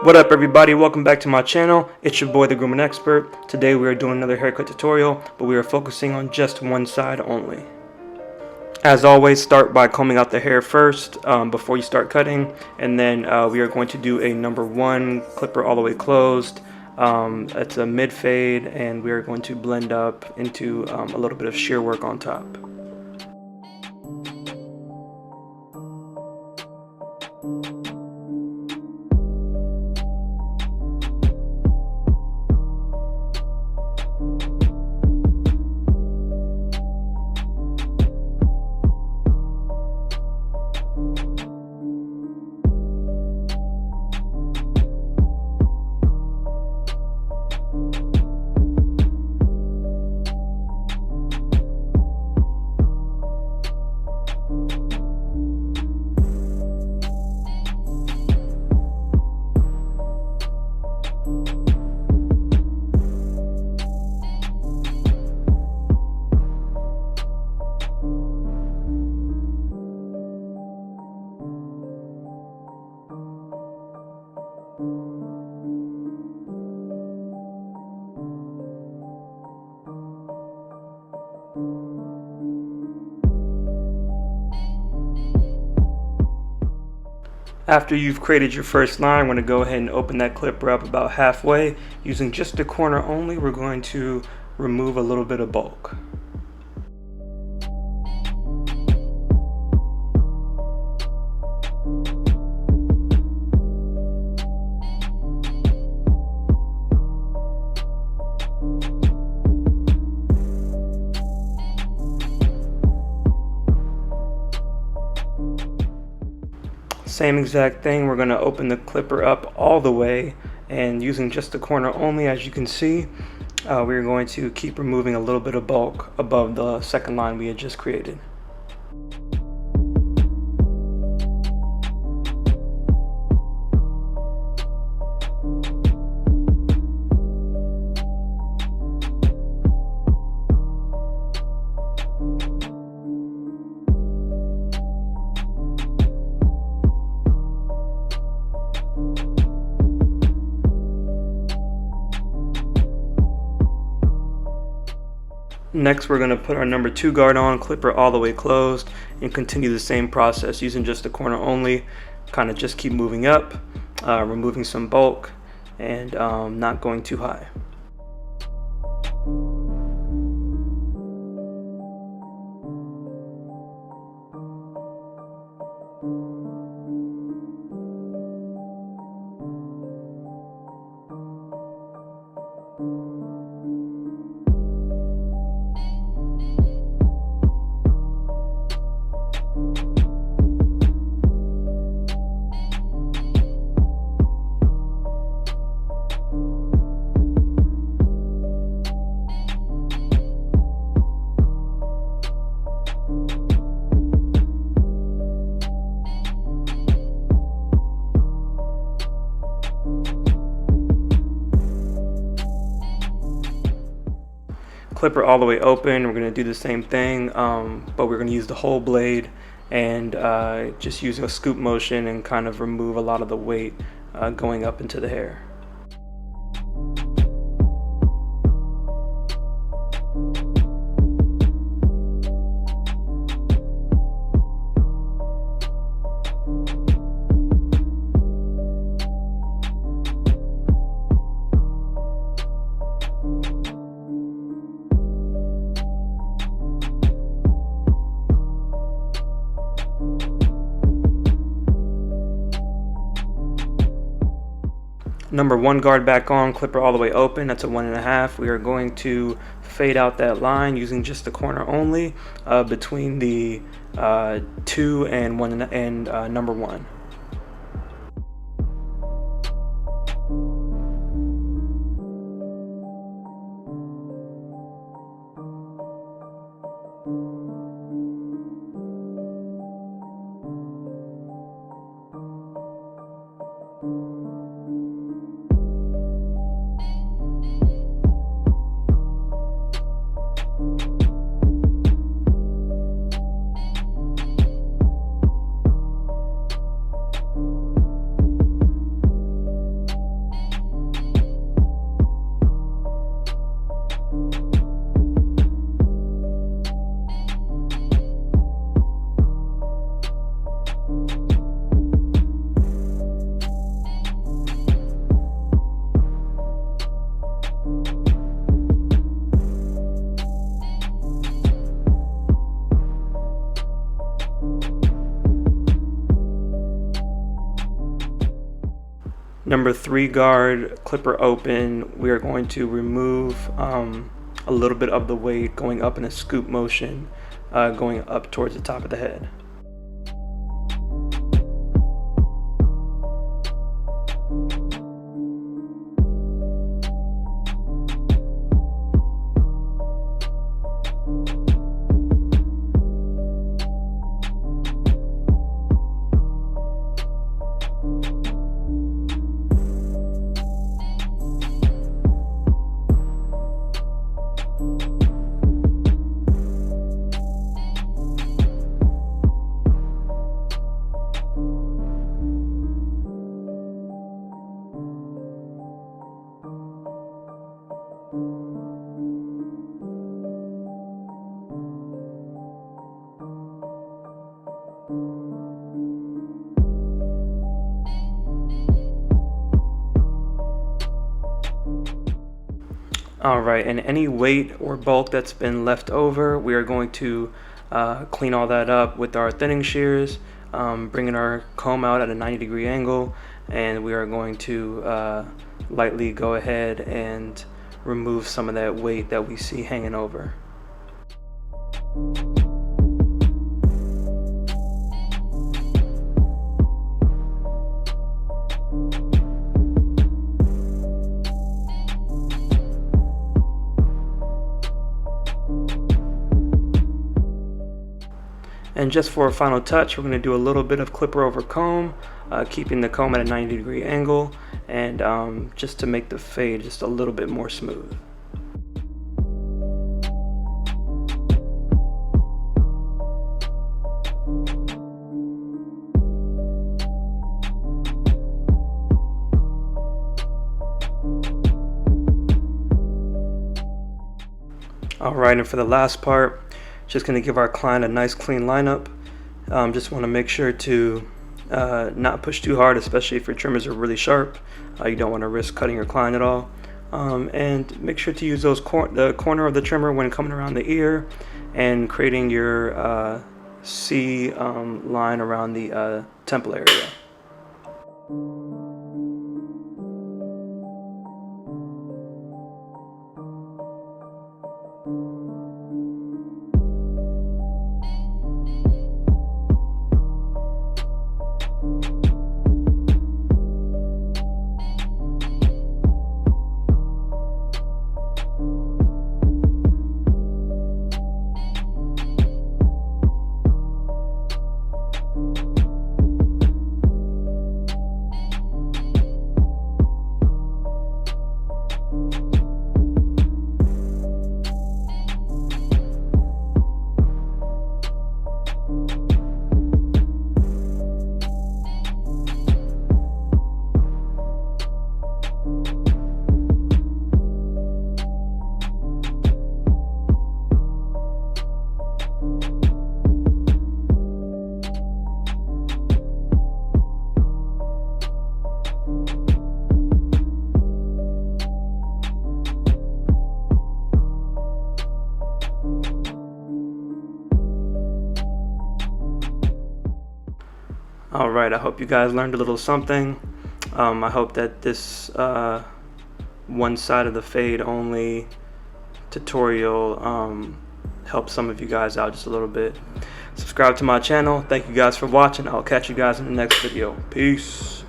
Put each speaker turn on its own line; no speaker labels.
What up everybody, welcome back to my channel. It's your boy the Grooming Expert. Today we are doing another haircut tutorial, but we are focusing on just one side only. As always, start by combing out the hair first before you start cutting, and then we are going to do a number 1 clipper all the way closed. It's a mid fade, and we are going to blend up into a little bit of shear work on top. After you've created your first line, we're going to go ahead and open that clipper up about halfway. Using just the corner only, we're going to remove a little bit of bulk. Same exact thing, we're going to open the clipper up all the way, and using just the corner only, as you can see, we're going to keep removing a little bit of bulk above the second line we had just created. Next, we're going to put our number 2 guard on, clipper all the way closed, and continue the same process using just the corner only. Kind of just keep moving up, removing some bulk, and not going too high. Clipper all the way open, we're going to do the same thing, but we're going to use the whole blade and just use a scoop motion and kind of remove a lot of the weight going up into the hair. Number 1 guard back on, clipper all the way open, that's a 1.5. We are going to fade out that line using just the corner only between the 2 and number 1. number 3 guard clipper open, we are going to remove a little bit of the weight, going up in a scoop motion, going up towards the top of the head. Alright, and any weight or bulk that's been left over, we are going to clean all that up with our thinning shears, bringing our comb out at a 90-degree angle, and we are going to lightly go ahead and remove some of that weight that we see hanging over. And just for a final touch, we're going to do a little bit of clipper over comb, keeping the comb at a 90-degree angle, and just to make the fade just a little bit more smooth. Alright, and for the last part, just going to give our client a nice clean lineup. Just want to make sure to not push too hard, especially if your trimmers are really sharp. You don't want to risk cutting your client at all. And make sure to use those the corner of the trimmer when coming around the ear and creating your C line around the temple area. Alright, I hope you guys learned a little something. I hope that this one side of the fade only tutorial helps some of you guys out just a little bit. Subscribe to my channel. Thank you guys for watching. I'll catch you guys in the next video. Peace.